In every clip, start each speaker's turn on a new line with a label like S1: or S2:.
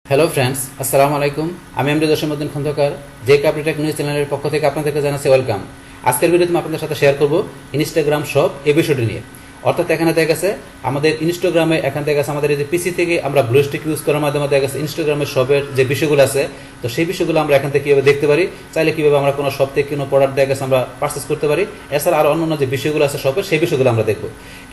S1: Hello friends, আসসালামু আলাইকুম। আমি আমরি জসীমউদ্দিন খন্দকার, যে কাপ্রিটেক নিউজ চ্যানেলের পক্ষ থেকে আপনাদেরকে জানাচ্ছি ওয়েলকাম। আজকের ভিডিওতে আমি আপনাদের সাথে শেয়ার করব ইনস্টাগ্রাম শপ এই বিষয়টি নিয়ে। অর্থাৎ এখানে দেখা গেছে আমাদের ইনস্টাগ্রামে এখান থেকে আমাদের এই যে পিসি থেকে আমরা ব্লুস্টিক ইউজ করার মাধ্যমে দেখা গেছে ইনস্টাগ্রামের শপের যে বিষয়গুলো আছে, তো সেই বিষয়গুলো আমরা এখান থেকে কীভাবে দেখতে পারি, চাইলে কীভাবে আমরা কোনো শপ থেকে কোনো প্রোডাক্ট দেখা গেছে আমরা পারচেস করতে পারি, এছাড়া আর অন্যান্য যে বিষয়গুলো আছে শপের সেই বিষয়গুলো আমরা দেখব।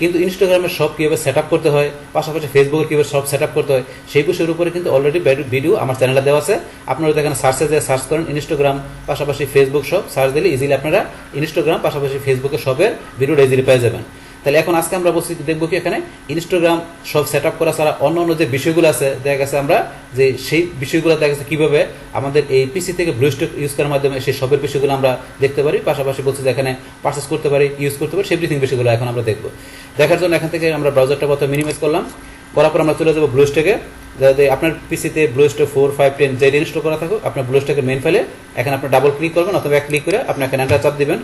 S1: কিন্তু ইনস্টাগ্রামের শপ কীভাবে সেট আপ করতে হয়, পাশাপাশি ফেসবুকের কীভাবে শপ সেট আপ করতে হয়, সেই বিষয়ের উপরে কিন্তু অলরেডি ভিডিও আমার চ্যানেলে দেওয়া আছে। আপনারা এখানে সার্চে যে সার্চ করেন ইনস্টাগ্রাম পাশাপাশি ফেসবুক শপ, সার্চ দিলে ইজিলি আপনারা ইনস্টাগ্রাম পাশাপাশি ফেসবুকের শপের ভিডিওটা ইজিলি পেয়ে যাবেন। তাহলে এখন আজকে আমরা দেখবো কি এখানে ইনস্টাগ্রাম সব সেট আপ করা ছাড়া অন্য অন্য যে বিষয়গুলো আছে দেখা গেছে আমরা যে সেই বিষয়গুলো দেখা গেছে কীভাবে আমাদের এই পিসি থেকে ব্লুস্ট্যাক ইউজ করার মাধ্যমে সেই সবের বিষয়গুলো আমরা দেখতে পারি, পাশাপাশি বলছি যে এখানে পারচেস করতে পারি, ইউজ করতে পারি, সেভরিথিং বিষয়গুলো এখন আমরা দেখবো। দেখার জন্য এখান থেকে আমরা ব্রাউজারটা প্রথমে মিনিমাইজ করলাম, করার পর আমরা চলে যাবো ব্লুস্ট্যাকে। যাতে আপনার পিসিতে ব্লুস্ট্যাক 4, 5, 10 যে ইনস্টল করা থাকুক, আপনার ব্লুস্ট্যাকের মেইন ফাইলে এখানে আপনার ডাবল ক্লিক করবেন অথবা এক ক্লিক করে আপনি এখানে এন্টার চাপ দিবেন।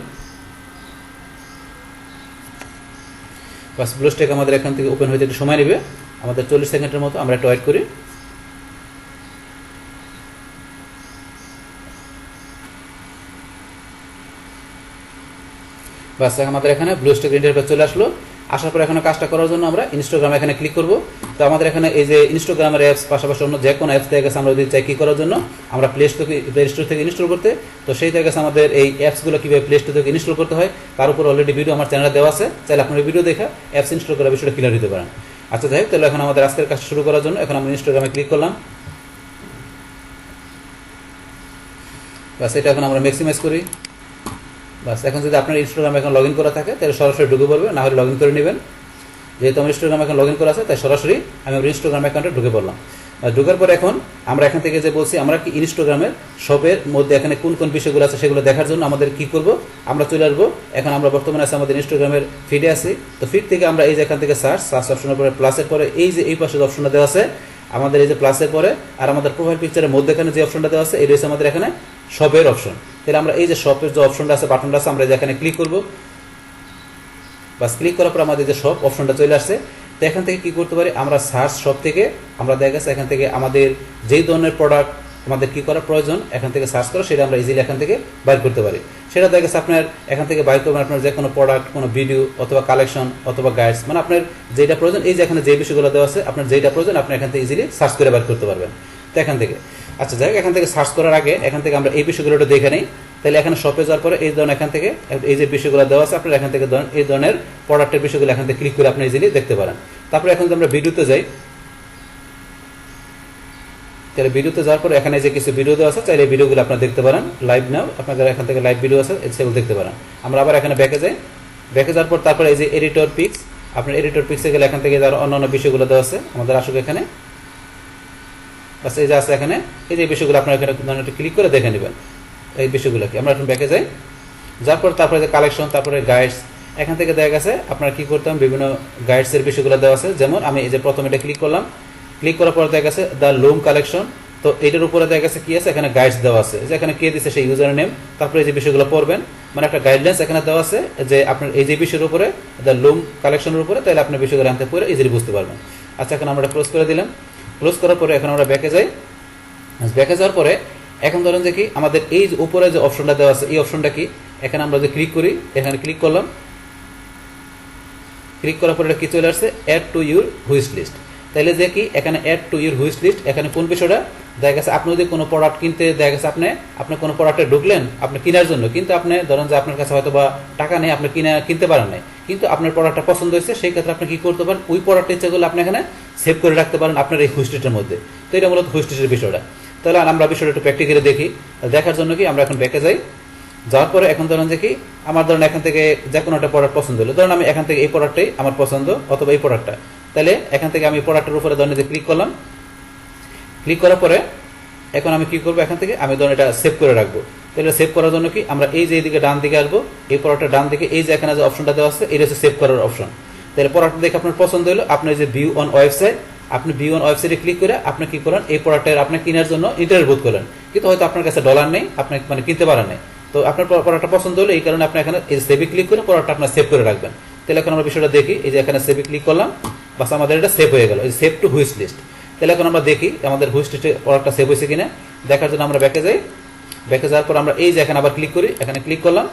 S1: বাস, ব্লুস্ট্যাক আমাদের এখান থেকে ওপেন হইতে একটু সময় নেবে, আমাদের 40 সেকেন্ডের মতো। আমরা একটু ওয়েট করি। বাস, আমাদের এখানে ব্লুস্ট্যাক ইন্টারফেস চলে আসলো। আসার পর এখানে কাজটা করার জন্য আমরা ইনস্টাগ্রাম এখানে ক্লিক করব। তো আমাদের এখানে এই যে ইনস্টাগ্রামের অ্যাপস পাশাপাশি অন্য যে কোনো অ্যাপস থেকে গেছে আমরা যদি চাই কি করার জন্য আমরা প্লে স্টোর থেকে ইনস্টল করতে, তো সেই থেকে গেছে আমাদের এই অ্যাপসগুলো কীভাবে প্লে স্টোর থেকে ইনস্টল করতে হয় তার উপর অলরেডি ভিডিও আমার চ্যানেলে দেওয়া আছে, চাইলে আপনার ভিডিও দেখা অ্যাপস ইনস্টল করার বিষয়টা ক্লিয়ার দিতে পারেন। আচ্ছা যাই হোক, তাহলে এখন আমাদের আজকের কাজ শুরু করার জন্য এখন আমরা ইনস্টাগ্রামে ক্লিক করলাম। বাস, এটা এখন আমরা ম্যাক্সিমাইজ করি। বাস, এখন যদি আপনার ইনস্টাগ্রাম এখন লগ ইন করা থাকে তাহলে সরাসরি ঢুকে পড়বে, না হলে লগ ইন করে নেবেন। যেহেতু আমার ইনস্টাগ্রাম এখন লগ ইন করা আছে তাই সরাসরি আমি আমার ইনস্টাগ্রাম অ্যাকাউন্টে ঢুকে পড়লাম। ঢুকার পর এখন আমরা এখান থেকে যে বলছি আমরা কি ইনস্টাগ্রামের শপের মধ্যে এখানে কোন কোন বিষয়গুলো আছে সেগুলো দেখার জন্য আমাদের কি করব, আমরা চলে আসবো। এখন আমরা বর্তমানে আছে আমাদের ইনস্টাগ্রামের ফিডে আছি। তো ফিড থেকে আমরা এই যে এখান থেকে সার্চ অপশনের পরে প্লাসের পরে এই যে এই পাশে অপশনটা দেওয়া আছে আমাদের এই যে প্লাসের পরে আর আমাদের প্রোফাইল পিকচারের মধ্যে এখানে যে অপশনটা দেওয়া আছে এই রয়েছে আমাদের এখানে শপের অপশন। তাহলে আমরা এই যে শপের যে অপশনটা আছে বাটনটা আছে আমরা এখানে ক্লিক করব। বাস, ক্লিক করার পর আমাদের যে শপ অপশনটা চলে আসছে। তো এখান থেকে কি করতে পারি, আমরা সার্চ শপ থেকে আমরা দেখা গেছে এখান থেকে আমাদের যেই ধরনের প্রোডাক্ট আমাদের কি করা প্রয়োজন এখান থেকে সার্চ করা, সেটা আমরা ইজিলি এখান থেকে বাইর করতে পারি। সেটা দেখা গেছে আপনার এখান থেকে বাইর করবেন আপনার যে কোনো প্রোডাক্ট, কোনো ভিডিও অথবা কালেকশন অথবা গাইডস, মানে আপনার যেটা প্রয়োজন এই যে এখানে যে বিষয়গুলো দেওয়া আছে আপনার যেটা প্রয়োজন আপনি এখান থেকে ইজিলি সার্চ করে বাইর করতে পারবেন। তো এখান থেকে আচ্ছা যাই হোক, এখান থেকে সার্চ করার আগে এখান থেকে আমরা এই বিষয়গুলো একটু দেখে নিই। তাহলে এখানে শপে যাওয়ার পরে এই ধরনের এখান থেকে এই যে বিষয়গুলো দেওয়া আছে আপনার এখান থেকে এই ধরনের প্রোডাক্টের বিষয়গুলো এখান থেকে ক্লিক করে আপনি ইজিলি দেখতে পারেন। তারপরে এখন যদি আমরা ভিডিওতে যাই, তাহলে ভিডিওতে যাওয়ার পরে এখানে যে কিছু ভিডিও দেওয়া আছে চাইলে এই ভিডিওগুলো আপনারা দেখতে পারেন। লাইভ নাও আপনাদের এখান থেকে লাইভ ভিডিও আছে সেগুলো দেখতে পারেন। আমরা আবার এখানে ব্যাকে যাই, ব্যাকে যাওয়ার পর তারপরে এই যে এডিটর পিক্স, আপনার এডিটর পিক্সে গেলে এখান থেকে যার অন্যান্য বিষয়গুলো দেওয়া আছে আমাদের আসুক এখানে। বাস, এই যে আছে এখানে এই যে বিষয়গুলো আপনারা এখানে ক্লিক করে দেখে নেবেন এই বিষয়গুলোকে। আমরা এখন ব্যাকে যাই, যার পর তারপরে যে কালেকশন তারপরে গাইডস এখান থেকে দেখা গেছে আপনারা কি করতাম বিভিন্ন গাইডসের বিষয়গুলো দেওয়া আছে। যেমন আমি এই যে প্রথমে এটা ক্লিক করলাম, ক্লিক করার পর দেখা গেছে দ্য লুম কালেকশন। তো এটার উপরে দেখা গেছে কি আছে এখানে গাইডস দেওয়া আছে, যে এখানে কে দিচ্ছে সেই ইউজার নেম, তারপরে এই যে বিষয়গুলো পড়বেন, মানে একটা গাইডলাইন্স এখানে দেওয়া আছে যে আপনার এই যে বিষয়ের উপরে দ্য লুম কালেকশনের উপরে, তাহলে আপনার বিষয়গুলো আনতে পড়ে ইজিলি বুঝতে পারবেন। আচ্ছা, এখন আমরা ক্লোজ করে দিলাম। ক্লোজ করার পরে এখন আমরা ব্যাকে যাই। ব্যাকে যাওয়ার পরে এখন ধরেন যে কি আমাদের এই যে উপরে যে অপশনটা দেওয়া আছে এই অপশনটা কি, এখানে আমরা যে ক্লিক করি, এখানে ক্লিক করলাম, ক্লিক করার পরে এটা কি চলে আসছে অ্যাড টু ইউর হুইশ লিস্ট। তাহলে যে কি এখানে অ্যাড টু ইউর হুইশ লিস্ট, এখানে কোন বিষয়টা দেখা গেছে আপনি যদি কোনো প্রোডাক্ট কিনতে দেখা গেছে আপনি কোনো প্রোডাক্টে ঢুকলেন আপনি কেনার জন্য, কিন্তু আপনি ধরেন যে আপনার কাছে হয়তো বা টাকা নেই, আপনি কিনতে পারেন নাই, কিন্তু আপনার প্রোডাক্টটা পছন্দ হয়েছে, সেই ক্ষেত্রে আপনি কি করতে পারেন ওই প্রোডাক্টের ইচ্ছাগুলো আপনি এখানে সেভ করে রাখতে পারেন আপনার এই হুইশ লিস্টের মধ্যে। তো এটা মূলত হুইশ লিস্টের বিষয়টা। তাহলে আমরা বিষয়টা একটু প্র্যাকটিক্যালি দেখি। দেখার জন্য কি আমরা এখন ব্যাকে যাই, যাওয়ার পরে এখন ধরেন যে কি আমার ধরেন এখান থেকে যে কোনো একটা প্রোডাক্ট পছন্দ হলো, ধরেন আমি এখান থেকে এই প্রোডাক্টটাই আমার পছন্দ অথবা এই প্রোডাক্টটা, তাহলে এখান থেকে আমি প্রোডাক্টের উপরে ধরেন যে ক্লিক করলাম। ক্লিক করার পরে এখন আমি কি করবো, এখান থেকে আমি ধরেন এটা সেভ করে রাখবো। তাহলে সেভ করার জন্য কি আমরা এই যে এইদিকে ডান দিকে আসবো, এই প্রোডাক্টের ডান দিকে এই যে এখানে যে অপশনটা দেওয়া আছে এটা হচ্ছে সেভ করার অপশন। তাহলে প্রোডাক্ট দেখে আপনার পছন্দ হলো, আপনার যে ভিউ অন ওয়েবসাইট, আপনি ভিউ অন ওয়েবসাইটে ক্লিক করে আপনি কি করেন এই প্রোডাক্টের আপনি কেনার জন্য ইন্টারেস্ট বোধ করেন, কিন্তু হয়তো আপনার কাছে ডলার নেই, আপনি মানে কিনতে পারেন নাই। তো আপনার প্রোডাক্টটা পছন্দ হলো, এই কারণে আপনি এখানে এই সেভে ক্লিক করে প্রোডাক্টটা আপনার সেভ করে রাখবেন। তাহলে এখন আমরা বিষয়টা দেখি, এই যে এখানে সেভে ক্লিক করলাম, বাস আমাদের এটা সেভ হয়ে গেল, এই সেভ টু হুইশ লিস্ট। তাহলে এখন আমরা দেখি আমাদের হুইশ লিস্টে প্রোডাক্টটা সেভ হয়েছে কিনা। দেখার জন্য আমরা ব্যাকে যাই, ব্যাকে যাওয়ার পর আমরা এই যে এখানে আবার ক্লিক করি, এখানে ক্লিক করলাম,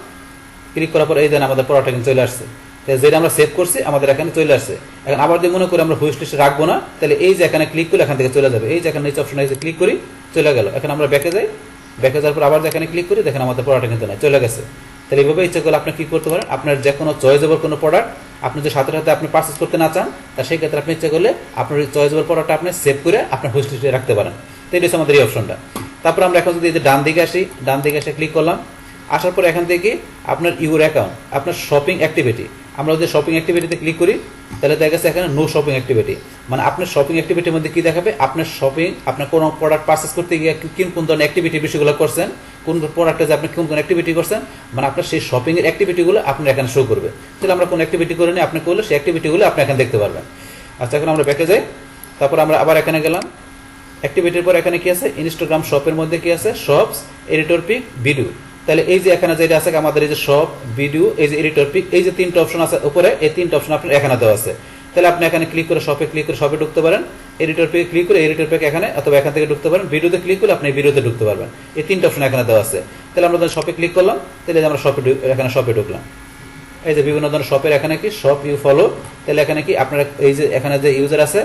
S1: ক্লিক করার পর এই যে আমাদের প্রোডাক্টটা কিন্তু চলে আসছে, যেটা আমরা সেভ করছি আমাদের এখানে চলে আসছে। এখন আবার যদি মনে করি আমরা হুইশ লিস্টে রাখবো না, তাহলে এই যে এখানে ক্লিক করলে এখান থেকে চলে যাবে, এই যে এখানে নিচে অপশন আছে ক্লিক করি, চলে গেল। এখন আমরা ব্যাকে যাই, ব্যাকে যাওয়ার পর আবার যেখানে ক্লিক করি দেখেন আমাদের প্রোডাক্ট কিন্তু নাই, চলে গেছে। তাহলে এইভাবে ইচ্ছা করলে আপনি কি করতে পারেন, আপনার যে কোনো চয়েজেবল কোনো প্রোডাক্ট আপনি যে সাথে সাথে আপনি পারচেস করতে না চান, তা সেই ক্ষেত্রে আপনি ইচ্ছা করলে আপনার চয়েজেবল প্রোডাক্টটা আপনি সেভ করে আপনার হুইশ লিস্টে রাখতে পারেন। তো এটা হচ্ছে আমাদের এই অপশনটা। তারপর আমরা এখন যদি এই যে ডান দিকে আসি, ডান দিকে এসে ক্লিক করলাম, আসার পর এখান থেকে আপনার ইউর অ্যাকাউন্ট, আপনার শপিং অ্যাক্টিভিটি, আমরা যদি শপিং অ্যাক্টিভিটিতে ক্লিক করি তাহলে দেখা গেছে এখানে নো শপিং অ্যাক্টিভিটি, মানে আপনার শপিং অ্যাক্টিভিটির মধ্যে কি দেখাবে, আপনার শপিং, আপনার কোনো প্রোডাক্ট পারচেস করতে গিয়ে কোন ধরনের অ্যাক্টিভিটি বিষয়গুলো করছেন, কোন প্রোডাক্টে যে আপনি কোন কোন অ্যাক্টিভিটি করছেন, মানে আপনার সেই শপিংয়ের অ্যাক্টিভিটিগুলো আপনার এখানে শো করবে। তাহলে আমরা কোন অ্যাক্টিভিটি করে নিই, আপনি করলে সেই অ্যাক্টিভিটিগুলো আপনি এখানে দেখতে পারবেন। আচ্ছা, এখন আমরা ব্যাকে যাই, তারপর আমরা আবার এখানে গেলাম, অ্যাক্টিভিটির পর এখানে কি আছে, ইনস্টাগ্রাম শপের মধ্যে কি আছে, শপস, এডিটর পিক, ভিডিও। তাহলে এই যে এখানে যেটা আছে আমাদের এই যে শপ, ভিডিও, এই যে এডিটর পিক, এই যে তিনটা অপশন আছে উপরে, এই তিনটা অপশন আপনার এখানে দেওয়া আছে। তাহলে আপনি এখানে ক্লিক করে শপে ক্লিক করে শপে ঢুকতে পারেন, এডিটর পিকে ক্লিক করে এডিটর পিক এখানে অথবা এখান থেকে ঢুকতে পারেন, ভিডিওতে ক্লিক করলে আপনি ভিডিওতে ঢুকতে পারবেন। এই তিনটা অপশন এখানে দেওয়া আছে। তাহলে আমরা শপে ক্লিক করলাম, তাহলে আমরা শপে এখানে শপে ঢুকলাম। এই যে বিভিন্ন ধরনের শপের এখানে কি শপ ইউ ফলো, তাহলে এখানে কি আপনার এই যে এখানে যে ইউজার আছে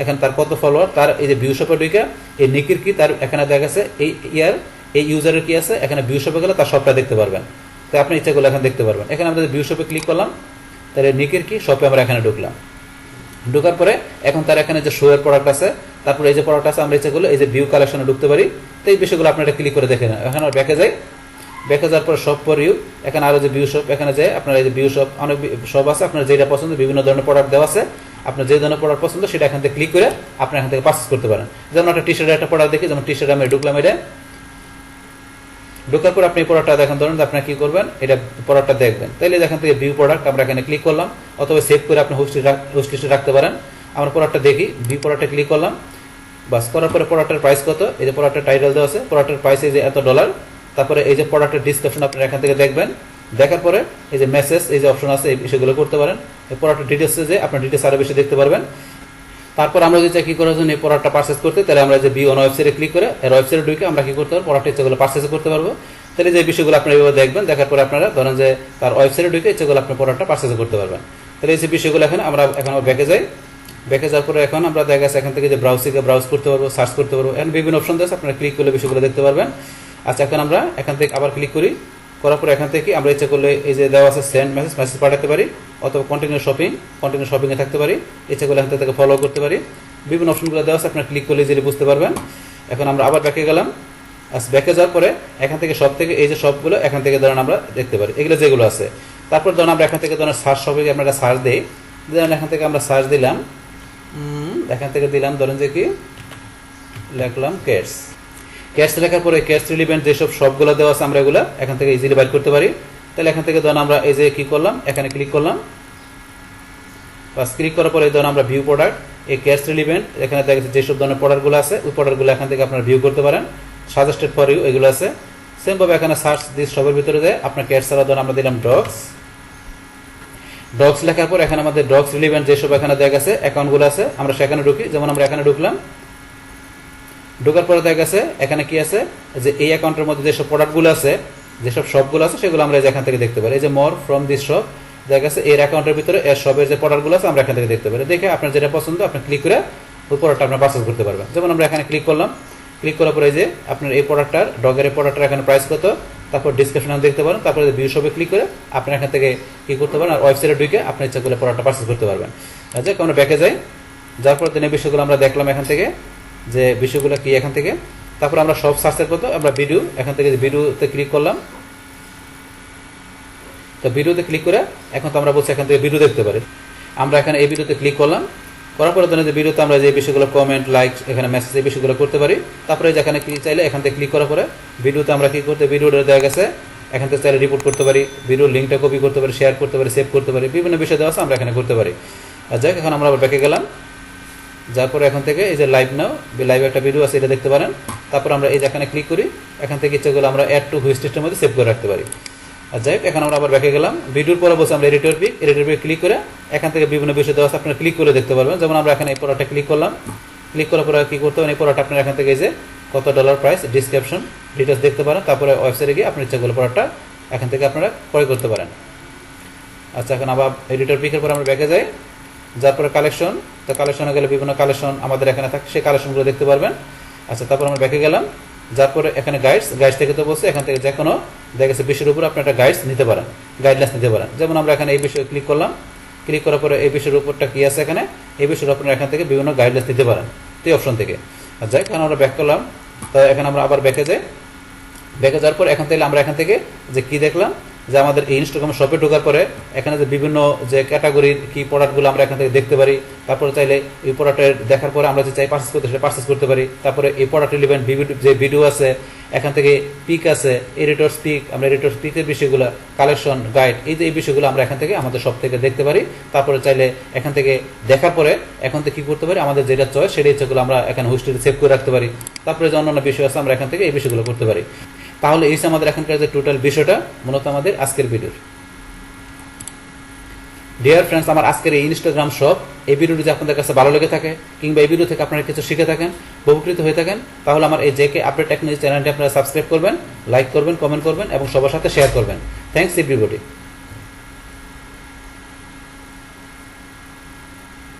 S1: এখানে তার কত ফলোয়ার, তার এই যে ভিউ শপে ঢুকে এই নিকির কি তার এখানে দেখা গেছে এই ইয়ার এই ইউজারের কি আছে, এখানে ভিউ শপে গেলে তার শপটা দেখতে পারবেন। তো আপনি ইচ্ছা করলে এখানে দেখতে পারবেন। এখানে আমরা ভিউ শপে ক্লিক করলাম, তাহলে নিকের কি শপে আমরা এখানে ঢুকলাম। ঢোকার পরে এখন তার এখানে যে শো এর প্রোডাক্ট আছে, তারপরে এই যে প্রোডাক্ট আছে আমরা ইচ্ছা করলে এই যে ভিউ কালেকশনে ঢুকতে পারি। তো এই বিষয়গুলো আপনারা ক্লিক করে দেখে নেন। এখানে ব্যাকে যাই, ব্যাকে যাওয়ার পরে শপ ফর ইউ, এখানে আরো যে ভিউ শপ, এখানে যায় আপনার এই যে ভিউ শপ অনেক সব আছে, আপনার যেটা পছন্দ বিভিন্ন ধরনের প্রোডাক্ট দেওয়া আছে, আপনার যে ধরনের প্রোডাক্ট পছন্দ সেটা এখান থেকে ক্লিক করে আপনি এখান থেকে পারচেস করতে পারেন। যেমন একটা টি শার্টের একটা প্রোডাক্ট দেখি, যেমন টি শার্ট আমি ঢুকলাম, এটা ঢোকার পর আপনি প্রোডাক্টটা দেখেন, ধরুন আপনার কি করবেন, এটা প্রোডাক্টটা দেখবেন, তাইলে এখান থেকে ভিউ প্রোডাক্ট আমরা এখানে ক্লিক করলাম, অথবা সেভ করে আপনি হোস্ট লিস্টে রাখতে পারেন। আমরা প্রোডাক্টটা দেখি, ভিউ প্রোডাক্টে ক্লিক করলাম, বাস করার পরে প্রোডাক্টের প্রাইস কত, এই যে প্রোডাক্টের টাইটেল দেওয়া আছে, প্রোডাক্টের প্রাইস এই যে এত $, তারপরে এই যে প্রোডাক্টের ডিসক্রিপশন আপনারা এখান থেকে দেখবেন। দেখার পরে এই যে মেসেজ, এই যে অপশন আছে, এই বিষয়গুলো করতে পারেন। এই প্রোডাক্টের ডিটেলসে যে আপনার ডিটেলস আরো বেশি দেখতে পারবেন। তারপর আমরা যদি চাই কি করার জন্য এই প্রোডাক্টটা পারচেস করতে, তাহলে আমরা যে ভিউ অন ওয়েবসাইটে ক্লিক করে এর ওয়েবসাইটে ঢুকে আমরা কি করতে পারবো, প্রোডাক্টের ইচ্ছাগুলো পারচেস করতে পারবো। তাহলে যে বিষয়গুলো আপনারা এইভাবে দেখবেন, দেখার পরে আপনারা ধরেন যে তার ওয়েবসাইটে ঢুকে ইচ্ছাগুলো আপনি প্রোডাক্টটা পারচেস করতে পারবেন। তাহলে এই যে বিষয়গুলো এখানে আমরা এখন ব্যাকে যাই, ব্যাকে যাওয়ার পরে এখন আমরা দেখা গেছে এখান থেকে যে ব্রাউজিংয়ে ব্রাউজ করতে পারবো, সার্চ করতে পারবো, এখন বিভিন্ন অপশন আছে, আপনারা ক্লিক করলে বিষয়গুলো দেখতে পারবেন। আচ্ছা, এখন আমরা এখান থেকে আবার ক্লিক করি, করার পরে এখান থেকে আমরা ইচ্ছা করলে এই যে দেওয়া আছে সেন্ড মেসেজ, মেসেজ পাঠাতে পারি, অথবা কন্টিনিউ শপিংয়ে থাকতে পারি, ইচ্ছা করলে এখান থেকে ফলো করতে পারি। বিভিন্ন অপশনগুলো দেওয়া আছে, আপনারা ক্লিক করলে ইজিলি বুঝতে পারবেন। এখন আমরা আবার ব্যাকে গেলাম, ব্যাকে যাওয়ার পরে এখান থেকে সব থেকে এই যে সবগুলো এখান থেকে ধরেন আমরা দেখতে পারি, এগুলো যেগুলো আছে। তারপর ধরেন আমরা এখান থেকে ধরেন সার্চ শপিংয়ে আমরা একটা সার্চ দিই, ধরেন এখান থেকে আমরা সার্চ দিলাম, এখান থেকে দিলাম ধরেন যে কি লিখলাম ক্যাটস লেখার পরে ক্যাটস রিলিভেন্ট যেসব সবগুলো দেওয়া আছে আমরা এগুলো এখান থেকে ইজিলি বাইর করতে পারি। তাহলে এখান থেকে ধরেন আমরা এই যে কি করলাম, এখানে ক্লিক করলাম, বাস ক্লিক করার পরে ধরেন আমরা ভিউ প্রোডাক্ট, এই ক্যাটস রিলিভেন্ট এখানে দেখা যাচ্ছে যেসব ধরনের প্রোডাক্টগুলো আছে ওই প্রোডাক্টগুলো এখান থেকে আপনারা ভিউ করতে পারেন। সাজেস্টেড ফর ইউ এগুলো আছে। সেমভাবে এখানে সার্চ দিস সবের ভিতরে দেয় আপনার ক্যাটস ছাড়া ধরেন আমরা দিলাম ডগস লেখার পর এখানে আমাদের ডগস রিলিভেন্ট যেসব এখানে দেখা গেছে অ্যাকাউন্টগুলো আছে আমরা সেখানে ঢুকি। যেমন আমরা এখানে ঢুকলাম, ঢোকার পরে দেখা গেছে এখানে কি আছে যে এই অ্যাকাউন্টের মধ্যে যেসব প্রোডাক্টগুলো আছে, যেসব শপগুলো আছে সেগুলো আমরা এখান থেকে দেখতে পারি। এই যে মোর ফ্রম দিস শপ দেখা গেছে এর অ্যাকাউন্টের ভিতরে এর শপের যে প্রোডাক্টগুলো আছে আমরা এখান থেকে দেখতে পারি। দেখে আপনার যেটা পছন্দ আপনি ক্লিক করে ওই প্রোডাক্টটা আপনার পারচেজ করতে পারবেন। যেমন আমরা এখানে ক্লিক করলাম, ক্লিক করার পরে যে আপনার এই প্রোডাক্টটার ডগের প্রোডাক্টটার এখানে প্রাইস কত, তারপর ডিসক্রিপশন দেখতে পারেন, তারপরে ভিউ শপে ক্লিক করে আপনি এখান থেকে কি করতে পারেন আর ওয়েবসাইটে ঢুকে আপনি ইচ্ছা করলে প্রোডাক্টটা পারচেজ করতে পারবেন। আচ্ছা, আমরা ব্যাকে যাই, যার পর দিনের বিষয়গুলো আমরা দেখলাম এখান থেকে যে বিষয়গুলো কি এখান থেকে। তারপর আমরা সব সার্চের মতো আমরা ভিডিও এখান থেকে ভিডিওতে ক্লিক করলাম, তো ভিডিওতে ক্লিক করে এখন তো আমরা বলছি এখান থেকে ভিডিও দেখতে পারি। আমরা এখানে এই ভিডিওতে ক্লিক করলাম, করার পরে ধরেন যে ভিডিওতে আমরা যে বিষয়গুলো কমেন্ট লাইক এখানে মেসেজ এই বিষয়গুলো করতে পারি। তারপরে যেখানে ক্লিক চাইলে এখান থেকে ক্লিক করার পরে ভিডিওতে আমরা কি করতে ভিডিওটা দেওয়া গেছে এখান থেকে চাইলে রিপোর্ট করতে পারি, ভিডিওর লিঙ্কটা কপি করতে পারি, শেয়ার করতে পারি, সেভ করতে পারি, বিভিন্ন বিষয় দেওয়া আছে আমরা এখানে করতে পারি। আর যাক, এখন আমরা আবার ব্যাকে গেলাম, যার পরে এখান থেকে এই যে লাইভ নাও লাইভ একটা ভিডিও আছে এটা দেখতে পারেন। তারপর আমরা এই যেখানে ক্লিক করি এখান থেকে ইচ্ছাগুলো আমরা অ্যাড টু হুইশ লিস্টের মধ্যে সেভ করে রাখতে পারি। আর যাই হোক, এখন আমরা আবার ব্যাকে গেলাম, ভিডিওর পরে বলছি আমরা এডিটর পিক ক্লিক করে এখান থেকে বিভিন্ন বিষয় দেওয়া আছে আপনারা ক্লিক করে দেখতে পারবেন। যেমন আমরা এখানে এই প্রোডাক্টটা ক্লিক করলাম, ক্লিক করার পরে কী করতে পারেন, এই প্রোডাক্ট আপনার এখান থেকে এই যে কত ডলার প্রাইস, ডিসক্রিপশন, ডিটেলস দেখতে পারেন। তারপরে ওয়েবসাইটে গিয়ে আপনার ইচ্ছা করলে প্রোডাক্টটা এখান থেকে আপনারা ক্রয় করতে পারেন। আচ্ছা, এখন আবার এডিটর পিকের পরে আমরা ব্যাকে যাই, যার পরে কালেকশন। তো কালেকশনে গেলে বিভিন্ন কালেকশন আমাদের এখানে থাকে, সেই কালেকশনগুলো দেখতে পারবেন। আচ্ছা, তারপর আমরা ব্যাকে গেলাম, যার পরে এখানে গাইডস থেকে তো বলছে এখান থেকে যে কোনো দেখা গেছে বিষয়ের উপর আপনি একটা গাইডস নিতে পারেন, গাইডলাইন্স নিতে পারেন। যেমন আমরা এখানে এই বিষয়ে ক্লিক করলাম, ক্লিক করার পরে এই বিষয়ের উপরটা কী আছে এখানে, এই বিষয়ের আপনারা এখান থেকে বিভিন্ন গাইডলাইন্স নিতে পারেন এই অপশন থেকে। আর যাই, কারণ আমরা ব্যাক করলাম, তো এখানে আমরা আবার ব্যাকে যাই। ব্যাকে যাওয়ার পর এখান থেকে আমরা এখান থেকে যে কী দেখলাম, যে আমাদের এই ইনস্টাগ্রাম শপে ঢোকার পরে এখানে যে বিভিন্ন যে ক্যাটাগরির কি প্রোডাক্টগুলো আমরা এখান থেকে দেখতে পারি। তারপরে চাইলে এই প্রোডাক্টের দেখার পরে আমরা যে চাই পারচেস করতে, সেটা পারচেস করতে পারি। তারপরে এই প্রোডাক্ট রিলেভেন্ট যে ভিডিও আছে এখান থেকে, পিক আছে, এডিটর পিক, আমরা এডিটর পিকের বিষয়গুলো, কালেকশন, গাইড, এই বিষয়গুলো আমরা এখান থেকে আমাদের সব থেকে দেখতে পারি। তারপরে চাইলে এখান থেকে দেখার পরে এখন থেকে কী করতে পারি, আমাদের যেটা চয়েস সেই ইচ্ছাগুলো আমরা এখানে হিস্ট্রিতে সেভ করে রাখতে পারি। তারপরে যে অন্যান্য বিষয় আছে আমরা এখান থেকে এই বিষয়গুলো করতে পারি। তাহলে এই আমাদের এখানকার যে টোটাল বিষয়টা মূলত আমাদের আজকের ভিডিওর। ডিয়ার ফ্রেন্ডস, আমার আজকের এই ইনস্টাগ্রাম শপ, এই ভিডিওটি যদি আপনাদের কাছে ভালো লেগে থাকে কিংবা এই ভিডিও থেকে আপনারা কিছু শিখে থাকেন, উপকৃত হয়ে থাকেন, তাহলে আমার এই জেকে আপডেট টেকনোলজি চ্যানেলটি আপনারা সাবস্ক্রাইব করবেন, লাইক করবেন, কমেন্ট করবেন এবং সবার সাথে শেয়ার করবেন। Thanks everybody.